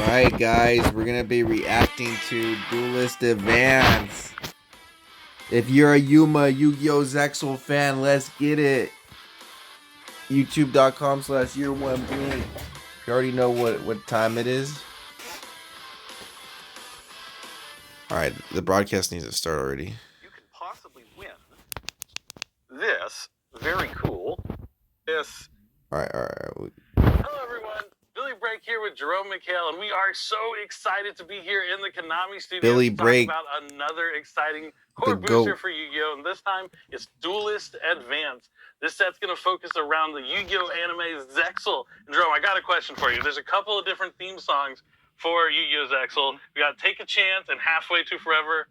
Alright guys, we're gonna be reacting to Duelist Advance. If you're a Yuma Yu-Gi-Oh! Zexal fan, let's get it. YouTube.com/year1blink. You already know what time it is. Alright, the broadcast needs to start already. You can possibly win this very cool. Alright. Hello everyone, Billy Break here with Jerome McHale, and we are so excited to be here in the Konami studio Billy to Break, talk about another exciting core booster for Yu-Gi-Oh! And this time it's Duelist Advance. This set's going to focus around the Yu-Gi-Oh! Anime Zexal. And Jerome, I got a question for you. There's a couple of different theme songs for Yu-Gi-Oh! Zexal. We got Take a Chance and Halfway to Forever.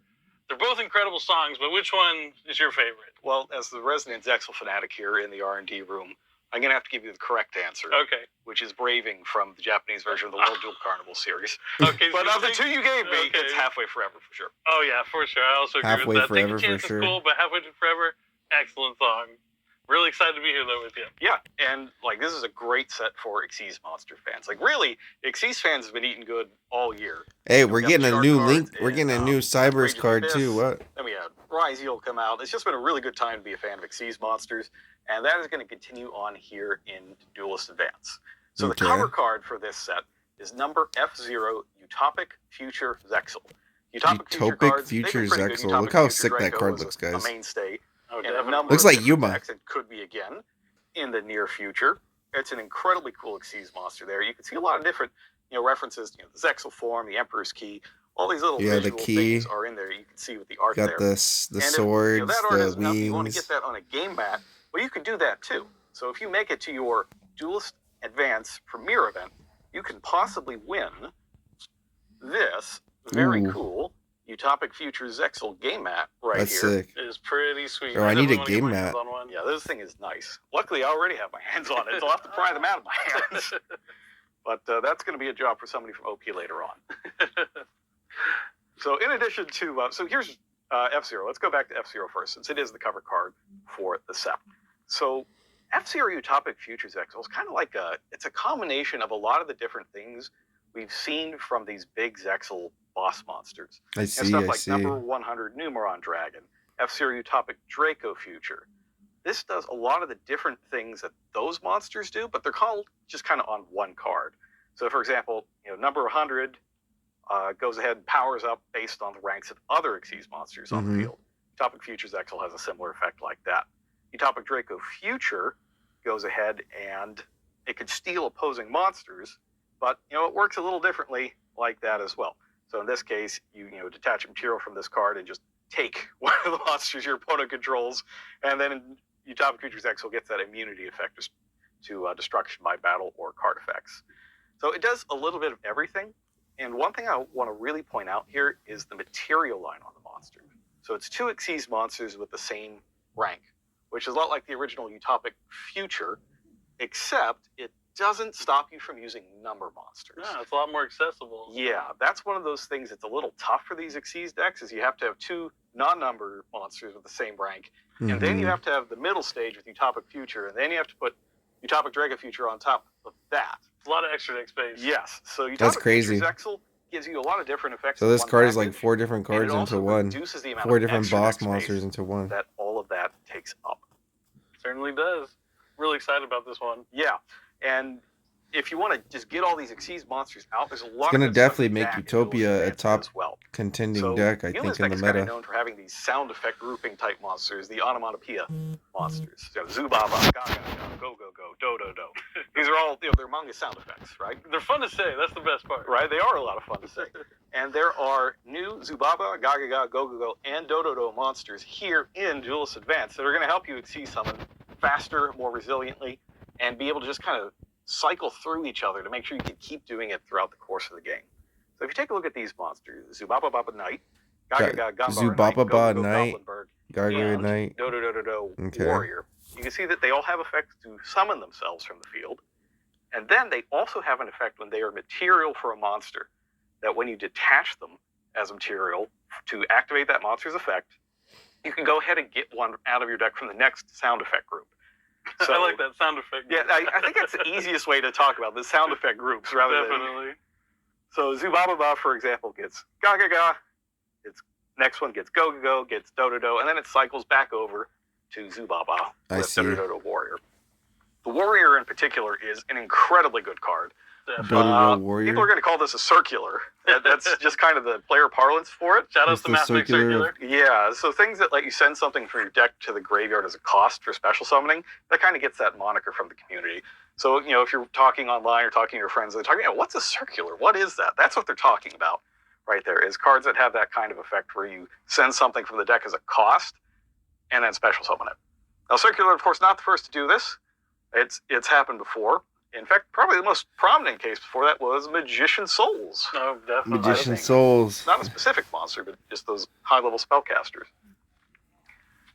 They're both incredible songs, but which one is your favorite? Well, as the resident Zexal fanatic here in the R&D room, I'm going to have to give you the correct answer. Okay. Which is Braving from the Japanese version of the World Duel Carnival series. Okay. But of the two you gave me, it's Halfway Forever for sure. Oh, yeah, for sure. I also agree Halfway with that. Forever Take a Chance for sure. is cool, but Halfway to Forever, excellent song. Really excited to be here, though, with you. Yeah, and, like, this is a great set for Xyz Monster fans. Like, really, Xyz fans have been eating good all year. Hey, we're getting a new link. We're and, getting a new Cybers Rage card, Abyss. too. What? Then we had Rise will come out. It's just been a really good time to be a fan of Xyz Monsters, and that is going to continue on here in Duelist Advance. So the cover card for this set is number F0 Utopic Future Zexal. Utopic Future Zexal. Look how sick that card looks, guys. A mainstay. Oh, And a number looks of like Yuma. decks. It could be again in the near future. It's an incredibly cool Xyz monster there. You can see a lot of different, references. The Zexal form, the Emperor's key, all these little visual things are in there. You can see with the art there. Got the swords, that art the is enough. You want to wings. get that on a game mat? Well, you can do that too. So if you make it to your Duelist Advance premiere event, you can possibly win this very cool Utopic Future Zexal game mat right That's here. sick. It is pretty sweet. Oh, I need a game mat. Yeah, this thing is nice. Luckily, I already have my hands on it, so I'll have to pry them out of my hands. But that's going to be a job for somebody from OP later on. So in addition to, so here's F-Zero. Let's go back to F-Zero first, since it is the cover card for the set. So F-Zero Utopic Future Zexal is kind of like it's a combination of a lot of the different things we've seen from these big Zexal boss monsters. I see, and stuff like number 100 Numeron Dragon, F-Zero Utopic Draco Future. This does a lot of the different things that those monsters do, but they're called just kind of on one card. So for example, number 100 goes ahead and powers up based on the ranks of other Xyz monsters on the field. Utopic Future Zexal has a similar effect like that. Utopic Draco Future goes ahead and it could steal opposing monsters, but it works a little differently like that as well. So in this case, you detach a material from this card and just take one of the monsters your opponent controls, and then Utopic Future Zexal gets that immunity effect to destruction by battle or card effects. So it does a little bit of everything. And one thing I want to really point out here is the material line on the monster. So it's two Xyz monsters with the same rank, which is a lot like the original Utopic Future, except it doesn't stop you from using number monsters. Yeah, it's a lot more accessible. Yeah, that's one of those things that's a little tough for these Xyz decks, is you have to have two non-number monsters with the same rank, and then you have to have the middle stage with Utopic Future, and then you have to put Utopic Draco Future on top of that. It's a lot of extra deck space. Yes, so Utopic That's crazy. Future Zexal gives you a lot of different effects. So this card is like 4 different cards into one. 4 different boss monsters into one. That all of that takes up. Certainly does. Really excited about this one. Yeah, and if you want to just get all these Xyz monsters out, there's a lot. It's gonna definitely make Utopia a top contending deck, I think, in the meta. Kind of known for having these sound effect grouping type monsters, the onomatopoeia monsters. So Zubaba, Gaga, Go Go Go, Do Do Do. These are all they're among the sound effects, right? They're fun to say. That's the best part. Right? They are a lot of fun to say. And there are new Zubaba, Gaga Gaga, Go Go Go, and Do Do Do monsters here in Duelist Advance that are going to help you Xyz summon faster, more resiliently, and be able to just kind of cycle through each other to make sure you can keep doing it throughout the course of the game. So if you take a look at these monsters, Zubaba Baba Knight, Gaga Gaga Zubaba Knight, Gaga Knight, Do Do Do Do Do Warrior, you can see that they all have effects to summon themselves from the field. And then they also have an effect when they are material for a monster, that when you detach them as material to activate that monster's effect, you can go ahead and get one out of your deck from the next sound effect group. So, I like that sound effect. Yeah, I think that's the easiest way to talk about the sound effect groups rather than... Definitely. So Zubababa, for example, gets Ga-Ga-Ga. Its next one gets Go-Go-Go, gets Do-Do-Do, and then it cycles back over to Zubaba with Do-Do-Do Warrior. The Warrior in particular is an incredibly good card. Warrior. People are going to call this a circular. That's just kind of the player parlance for it. Shout out to Mathematic Circular. Yeah, so things that let you send something from your deck to the graveyard as a cost for special summoning, that kind of gets that moniker from the community. So, if you're talking online or talking to your friends, they're talking, what's a circular? What is that? That's what they're talking about right there, is cards that have that kind of effect where you send something from the deck as a cost and then special summon it. Now, circular, of course, not the first to do this. It's happened before. In fact, probably the most prominent case before that was Magician Souls. Oh, definitely. Magician Souls. Not a specific monster, but just those high-level spellcasters.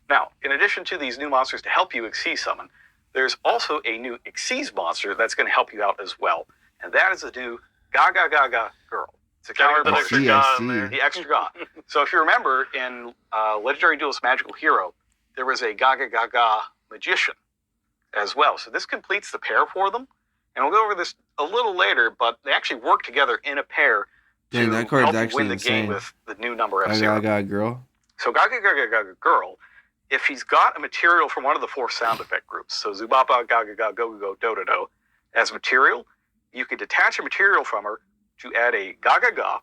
Now, in addition to these new monsters to help you Xyz summon, there's also a new Xyz monster that's going to help you out as well. And that is a new Ga-Ga-Ga-Ga Girl. It's a counter the extra God in there. The extra God. So if you remember, in Legendary Duelist Magical Hero, there was a Ga-Ga-Ga-Ga Magician as well. So this completes the pair for them. And we'll go over this a little later, but they actually work together in a pair to that card's help actually win the insane. game with the new number F0. Ga-Ga-Ga Girl. So Ga-Ga-Ga-Ga Girl, if he's got a material from one of the 4 sound effect groups, so Zubaba, Ga-Ga-Ga, Go-Go-Go, Do-Do-Do, as material, you can detach a material from her to add a Ga-Ga-Ga,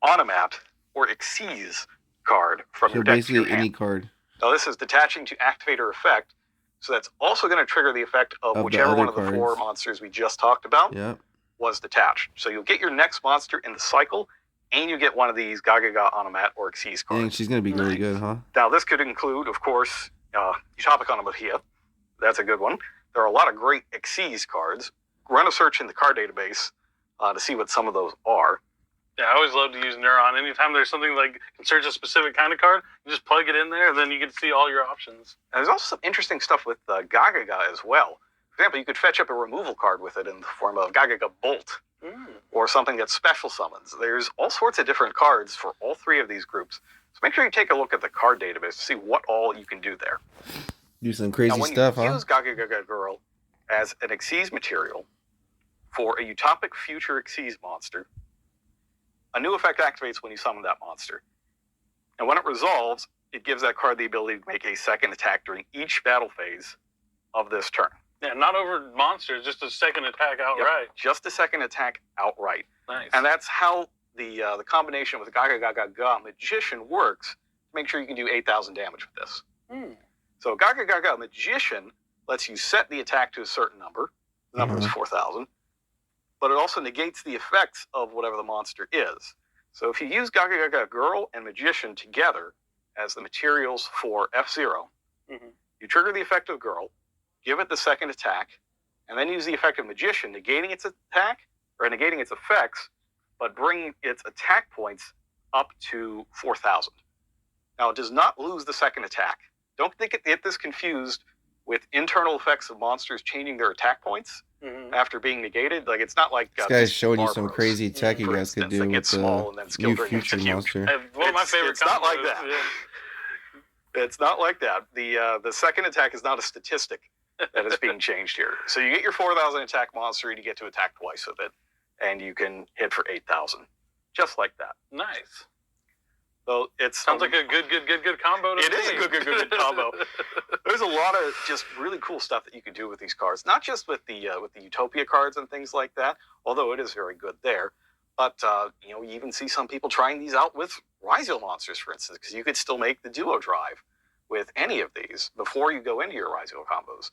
Onomat, or Xyz card from your deck to your basically hand. any card. Now this is detaching to activate her effect, so that's also going to trigger the effect of whichever one of the 4 monsters we just talked about was detached. So you'll get your next monster in the cycle, and you get one of these Ga-Ga-Ga, Onomat, or Xyz cards. Dang, she's going to be really good, huh? Now this could include, of course, Utopia Onomahia. That's a good one. There are a lot of great Xyz cards. Run a search in the card database to see what some of those are. Yeah, I always love to use Neuron. Anytime there's something like can search a specific kind of card, you just plug it in there, and then you can see all your options. And there's also some interesting stuff with Ga-Ga-Ga as well. For example, you could fetch up a removal card with it in the form of Ga-Ga-Ga Bolt, or something that special summons. There's all sorts of different cards for all 3 of these groups. So make sure you take a look at the card database to see what all you can do there. Do some crazy stuff, huh? When you use Ga-Ga-Ga Girl as an Xyz material for a Utopic Future Xyz monster, a new effect activates when you summon that monster. And when it resolves, it gives that card the ability to make a second attack during each battle phase of this turn. Yeah, not over monsters, just a second attack outright. Yep, just a second attack outright. Nice. And that's how the combination with Ga-Ga-Ga-Ga Magician works to make sure you can do 8,000 damage with this. So Ga-Ga-Ga-Ga Magician lets you set the attack to a certain number. The number is 4,000. But it also negates the effects of whatever the monster is. So if you use Ga-Ga-Ga Girl and Magician together as the materials for F0, you trigger the effect of Girl, give it the second attack, and then use the effect of Magician, negating its attack, or negating its effects, but bringing its attack points up to 4,000. Now, it does not lose the second attack. Don't get this confused with internal effects of monsters changing their attack points after being negated. Like, it's not like this guy's showing you some crazy tech you guys could do with the new future monster. One of my favorite. It's not like that. Yeah. It's not like that. The second attack is not a statistic that is being changed here. So you get your 4,000 attack monster, and you get to attack twice with it, and you can hit for 8,000, just like that. Nice. So it sounds like a good combo. It is a good combo. There's a lot of just really cool stuff that you can do with these cards, not just with the Utopia cards and things like that, although it is very good there. But you even see some people trying these out with Rhizio monsters, for instance, because you could still make the duo drive with any of these before you go into your Rhizio combos,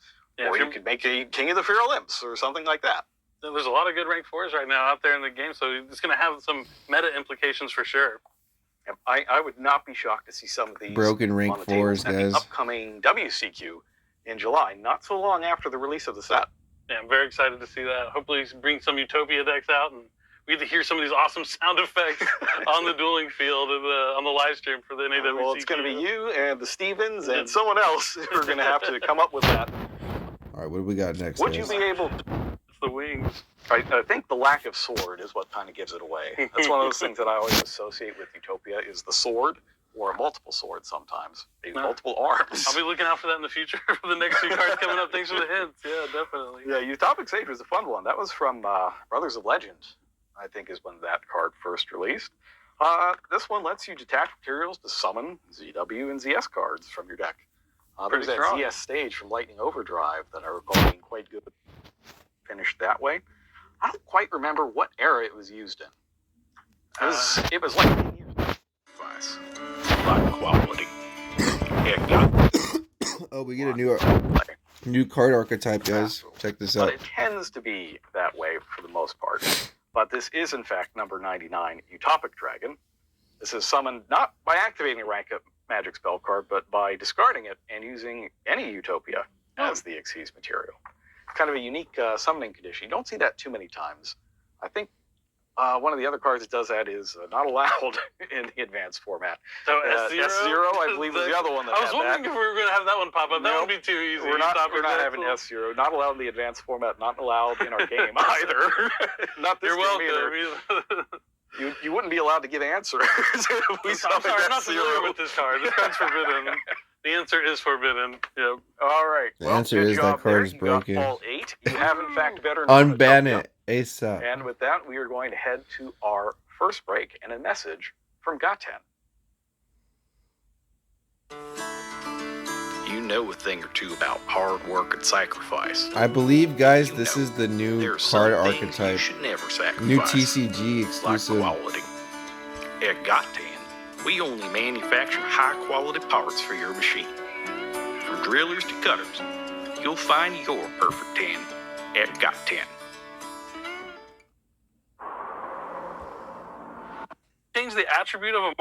or you could make a King of the Feral Imps or something like that. There's a lot of good rank 4s right now out there in the game, so it's going to have some meta implications for sure. I would not be shocked to see some of these broken rank 4s, guys. The upcoming WCQ in July, not so long after the release of the set. Yeah, I'm very excited to see that. Hopefully, bring some Utopia decks out, and we get to hear some of these awesome sound effects on the dueling field on the live stream for the NAWCQ. Well, it's going to be you and the Stevens and someone else who are going to have to come up with that. All right, what do we got next? Would you be able to... It's the wings. I think the lack of sword is what kind of gives it away. That's one of those things that I always associate with Utopia is the sword, or a multiple sword sometimes. Multiple arms. I'll be looking out for that in the future for the next 2 cards coming up. Thanks for the hints. Yeah, definitely. Yeah, Utopic Sage was a fun one. That was from Brothers of Legend. I think is when that card first released. This one lets you detach materials to summon ZW and ZS cards from your deck. There's that ZS stage from Lightning Overdrive that I recall being quite good. Finished that way. I don't quite remember what era it was used in. It was like 10 years ago. High quality. Oh, we get a new card archetype, guys. Check this out. But it tends to be that way for the most part. But this is, in fact, number 99, Utopic Dragon. This is summoned not by activating a rank up magic spell card, but by discarding it and using any Utopia as the Xyz material. Kind of a unique summoning condition. You don't see that too many times. I think one of the other cards that does that is not allowed in the advanced format. So S0? S0, I believe, was the other one that I was wondering if we were going to have that one pop up. That would be too easy. We're not having S0. Not allowed in the advanced format. Not allowed in our game either. Not this game either. You wouldn't be allowed to give answers. I'm sorry, I'm not familiar with this card. This card's forbidden. The answer is forbidden. Yep. All right. The answer is that card is broken. All 8. You have, in fact, better unban it ASAP. And with that, we are going to head to our first break and a message from Gaten. You know a thing or two about hard work and sacrifice. I believe, guys, this is the new card archetype. You should never sacrifice. New TCG exclusive. Like quality. At Gaten, we only manufacture high-quality parts for your machine. From drillers to cutters, you'll find your perfect tan at Gaten. Change the attribute of a.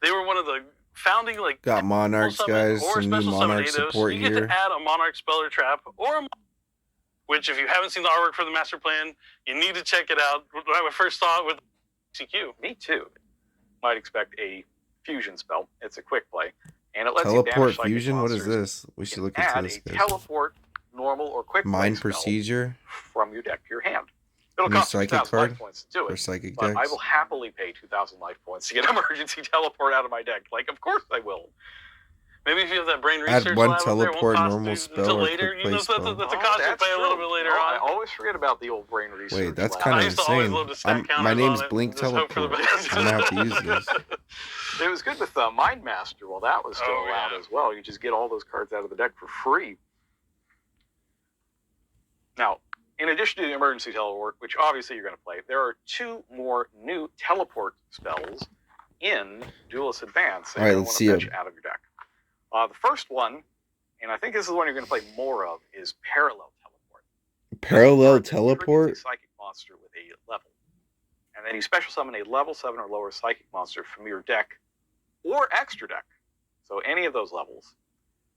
They were one of the founding got Monarchs, guys. Some new Monarch support here. You get to add a Monarch spell or trap, which if you haven't seen the artwork for the master plan, you need to check it out. When I first saw it with CQ. Me too. Might expect a fusion spell. It's a quick play, and it lets teleport you fusion. What is this? We should look into this, guys. Teleport, normal or quick mind procedure from your deck to your hand. It'll new cost psychic 2,000 card life points to do it. or psychic but decks. I will happily pay 2,000 life points to get emergency teleport out of my deck. Like, of course I will. Maybe if you have that brain research add one lab teleport there, normal spell or later. quick play spell. That's a cost you pay a little bit later on. I always forget about the old brain research. Wait, that's lab. kind of I used to always insane. love to stack counters My name's on it Blink and just hope for the Teleport. best. I'm gonna have to use this. It was good with Mind Master while that was still allowed as well. You just get all those cards out of the deck for free. Now, in addition to the emergency teleport, which obviously you're going to play, there are 2 more new teleport spells in Duelist Advance that all right, you let's want see to fetch out of your deck. The first one, and I think this is the one you're going to play more of, is Parallel Teleport. Parallel Teleport? A psychic monster with a level. And then you special summon a level 7 or lower psychic monster from your deck or extra deck. So any of those levels.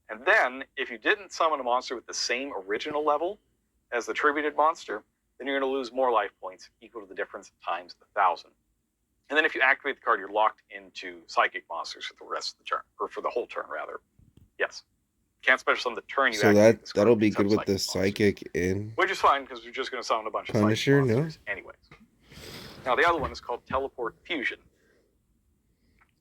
And then, if you didn't summon a monster with the same original level as the tributed monster, then you're going to lose more life points equal to the difference times 1,000. And then if you activate the card, you're locked into psychic monsters for the rest of the turn, or for the whole turn, rather. Yes. Can't special summon the turn you activate this card. That'll be good with the monsters. psychic in. Which is fine, because you're just going to summon a bunch of Punisher, psychic monsters anyways. Now, the other one is called Teleport Fusion.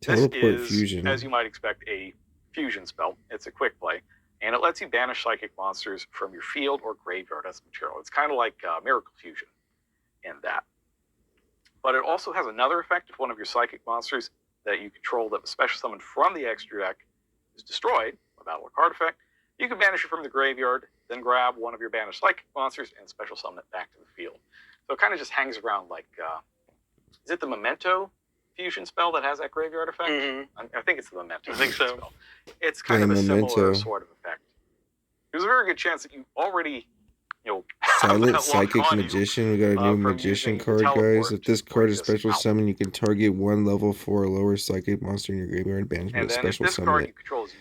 Teleport Fusion. As you might expect, a fusion spell. It's a quick play, and it lets you banish psychic monsters from your field or graveyard as material. It's kind of like Miracle Fusion in that. But it also has another effect. If one of your psychic monsters that you control that was special summoned from the extra deck is destroyed, a battle or card effect, you can banish it from the graveyard, then grab one of your banished psychic monsters and special summon it back to the field. So it kind of just hangs around like, is it the Memento fusion spell that has that graveyard effect? Mm-hmm. I think it's the Memento. I think so. Spell. It's kind of a Memento. similar sort of effect. There's a very good chance that you already, Silent Psychic Magician. We got a new Magician card, guys. If this card is special summon, you can target one level 4 or lower psychic monster in your graveyard, banish it, special summon it.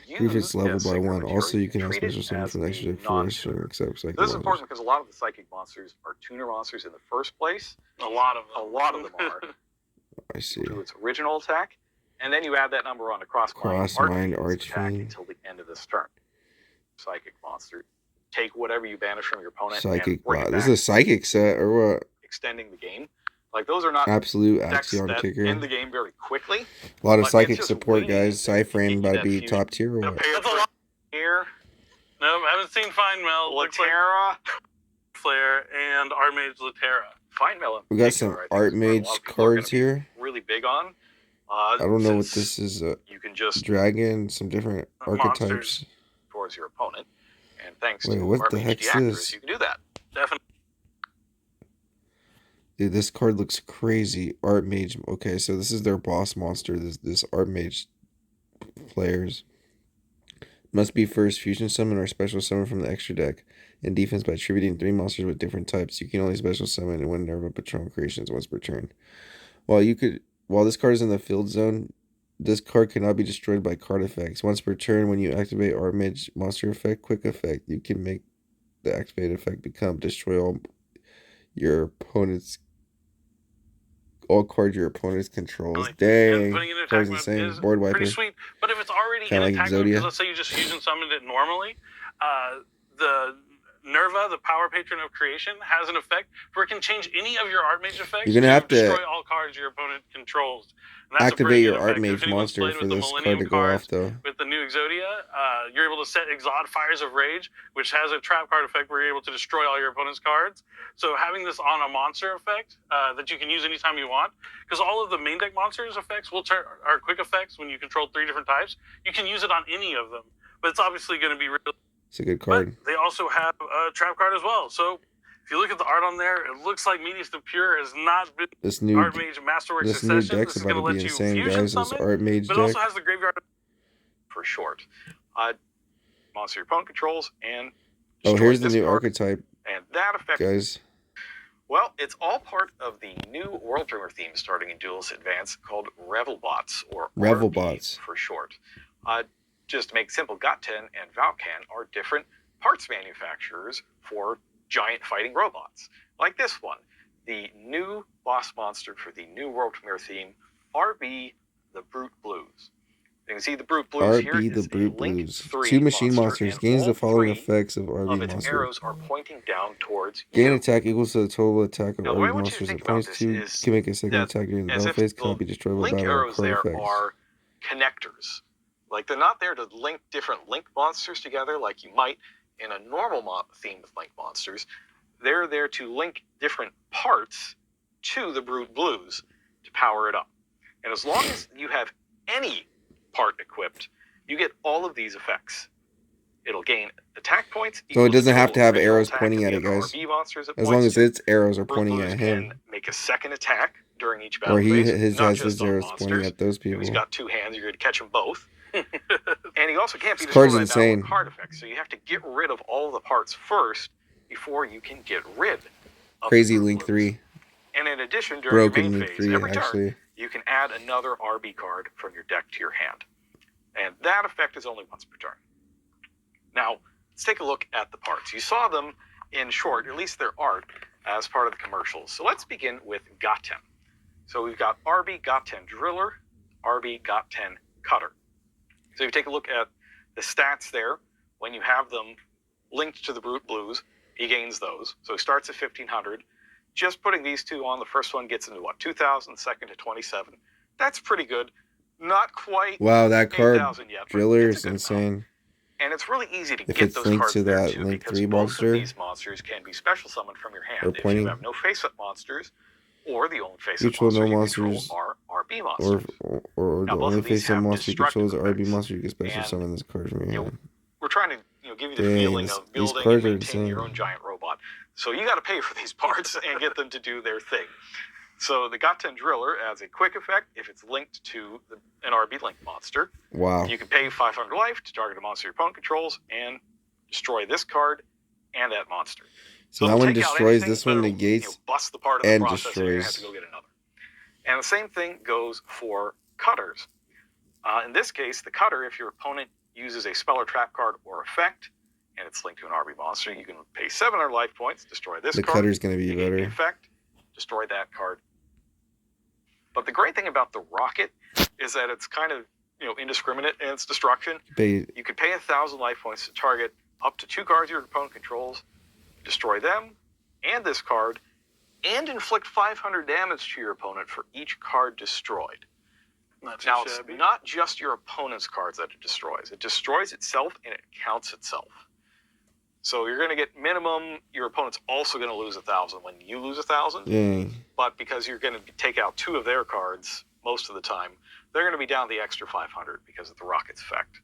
Increase its level by 1. Also, you can have special summon from the extra deck for except psychic This is monsters. important because a lot of the psychic monsters are tuner monsters in the first place. A lot of them are. I see. To its original attack, and then you add that number on to Cross-Mind Archfiend until the end of this turn. Psychic monster. Take whatever you banish from your opponent. Psychic. And bring it Wow, this back, is a psychic set or what? extending the game. Like those are not Absolute decks Axion that kicker. end the game very quickly. A lot of but psychic it's just support, waiting guys. Cyframe about to be that top tier or what? That's a lot. Here, No, I haven't seen Fine Mel. Looks like Latera. Flare and Archmage Latera. Fine Melon. We got some Art Mage cards here. Really big on. I don't know what this is. You can just dragon, some different archetypes towards your opponent, and thanks to what Art the Mage heck's this? You can do that. Definitely. Dude, this card looks crazy. Art Mage. Okay, so this is their boss monster. This Art Mage players must be first fusion summon or special summon from the extra deck. In defense, by attributing 3 monsters with different types, you can only special summon one Nerva Patron creations once per turn. While this card is in the field zone, this card cannot be destroyed by card effects. Once per turn, when you activate Art Mage monster effect, quick effect, you can make the activated effect become destroy all cards your opponent's controls. Dang, card's insane. Board wiper. Pretty sweet. But if it's already in attack mode, because let's say you just fusion summoned it normally, the Nerva, the Power Patron of Creation, has an effect where it can change any of your Art Mage effects. You're gonna have to destroy all cards your opponent controls. Activate your Art Mage monster for this card to go off, though. With the new Exodia, you're able to set Exod Fires of Rage, which has a trap card effect where you're able to destroy all your opponent's cards. So having this on a monster effect that you can use anytime you want, because all of the main deck monsters effects are quick effects when you control 3 different types. You can use it on any of them, but it's obviously going to be really. It's a good card. But they also have a trap card as well. So if you look at the art on there, it looks like Medius the Pure has not been Art Mage Masterwork Succession. This new deck's about to be insane, guys. This Art Mage deck. But it also has the graveyard for short. Monster your opponent controls and here's the new archetype. And that effect, guys. Well, it's all part of the new World Dreamer theme starting in Duelist Advance called Revelbots, or Revelbots for short. Just to make simple, Gaten and Valkan are different parts manufacturers for giant fighting robots. Like this one, the new boss monster for the new World Premiere theme, RB the Brute Blues. You can see the Brute Blues here. RB the Brute Blues. 2 machine monsters. Gains the following effects of RB monster. Its arrows are pointing down towards Gain attack equals to the total attack of RB monsters. Opponents 2 can make a second attack during the battle phase. Cannot be destroyed by battle or card effects. Are connectors. Like, they're not there to link different link monsters together like you might in a normal theme with link monsters. They're there to link different parts to the Brute Blues to power it up. And as long as you have any part equipped, you get all of these effects. It'll gain attack points. So it doesn't have to have arrows pointing at it, guys. As long as its arrows are pointing at him. Can make a second attack during each battle phase. Or he has his arrows pointing at those people. He's got 2 hands, you're going to catch them both. And he also can't be destroyed by battle card effects, so you have to get rid of all the parts first before you can get rid of Crazy Link 3. And in addition, during your main phase, 3, every turn, you can add another RB card from your deck to your hand. And that effect is only once per turn. Now, let's take a look at the parts. You saw them in short, at least their art, as part of the commercials. So let's begin with Gaten. So we've got RB Gaten Driller, RB Gaten Cutter. So if you take a look at the stats there, when you have them linked to the Brute Blues, he gains those. So he starts at 1,500. Just putting these 2 on, the first one gets into what, 2,000, second to 27. That's pretty good. Not quite. Wow, that card yet, Driller is insane. Amount. And it's really easy to if get it's those linked cards to there that too, Link because 3 both monster, of these monsters can be special summoned from your hand if you have no face-up monsters, or the only face-up monsters are RB monsters. Or the only face-up monster you control is RB monster. You can special summon this card from your hand. We're trying to give you the feeling of building and maintaining your own giant robot. So you got to pay for these parts and get them to do their thing. So the Gaten Driller adds a quick effect if it's linked to an RB link monster. Wow. You can pay 500 life to target a monster your opponent controls and destroy this card and that monster. So that one destroys, this one negates, bust the part of and the process, destroys. And you have to go get another. And the same thing goes for cutters. In this case, the cutter, if your opponent uses a spell or trap card or effect, and it's linked to an RB monster, you can pay 700 life points, destroy this card. The cutter's going to be better. The effect, destroy that card. But the great thing about the rocket is that it's kind of indiscriminate in its destruction. You could pay 1,000 life points to target up to 2 cards your opponent controls, destroy them and this card, and inflict 500 damage to your opponent for each card destroyed. Now, it's not just your opponent's cards that it destroys. It destroys itself and it counts itself. So you're going to get minimum. Your opponent's also going to lose 1,000 when you lose 1,000. Dang. But because you're going to take out 2 of their cards most of the time, they're going to be down the extra 500 because of the Rocket's effect.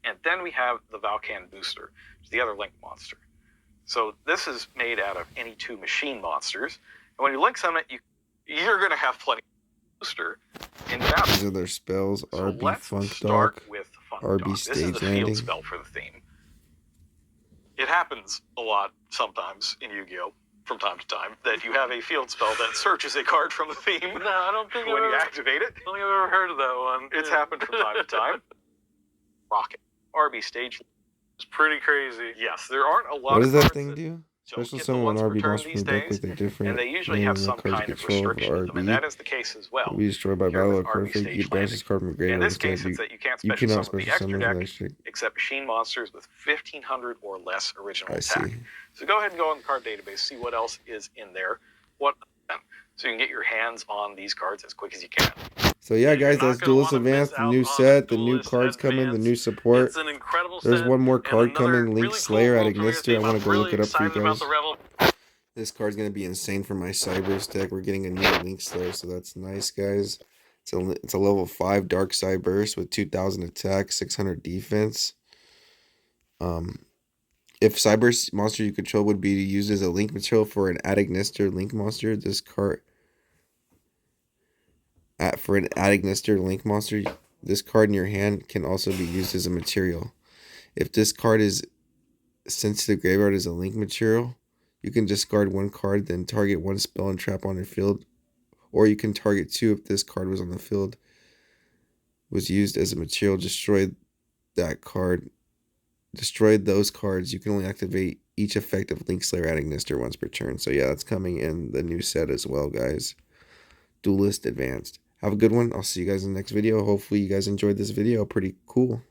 And then we have the Valkan Booster, which is the other Link monster. So this is made out of any 2 machine monsters. And when you Link summon it, you're going to have plenty of booster in battle. These are their spells. So RB let's Funk start Dog. with Funk RB Dog. This is Stage the field Landing. spell for the theme. It happens a lot sometimes in Yu-Gi-Oh! From time to time that you have a field spell that searches a card from the theme. No, I don't think when you activate it. I don't think I've ever heard of that one. It's happened from time to time. Rocket. RB Stage. It's pretty crazy. Yes, there aren't a lot What of does that cards thing do? Special get the summon one ones RB returned monster from these the deck days, with a different and they usually name have than some the card's kind of control of restriction to them, and RB. that is the case as well. Will be destroyed by Here battle with or card. RB You Stage banish this card from the graveyard. In this case, it's that you can't You special cannot summon the special extra summon deck the extra. except machine monsters with 1,500 or less original I attack. see. So go ahead and go on the card database, see what else is in there. So you can get your hands on these cards as quick as you can. So yeah, guys, You're that's not gonna Duelist wanna miss Advanced, the out new on set, the new Duelist cards coming, the Advance. new support. It's an incredible There's set, one more and card another coming, Link really Slayer cool at world premiere Ignister. I theme. want I'm to go really look it up for you excited about guys. the Rebel. This card's going to be insane for my Cybers deck. We're getting a new Link Slayer, so that's nice, guys. It's a level 5 Dark Side Burst with 2,000 attack, 600 defense. If Cyber monster you control would be used as a link material for an Ad Ignister Link monster, this card... For an Ad Ignister Link monster, this card in your hand can also be used as a material. If this card is sent to the graveyard as a link material, you can discard 1 card, then target 1 spell and trap on your field. Or you can target 2 if this card was on the field, was used as a material, destroy that card. Destroy those cards. You can only activate each effect of Link Slayer Ad Ignister once per turn. So yeah, that's coming in the new set as well, guys. Duelist Advanced. Have a good one. I'll see you guys in the next video. Hopefully you guys enjoyed this video. Pretty cool.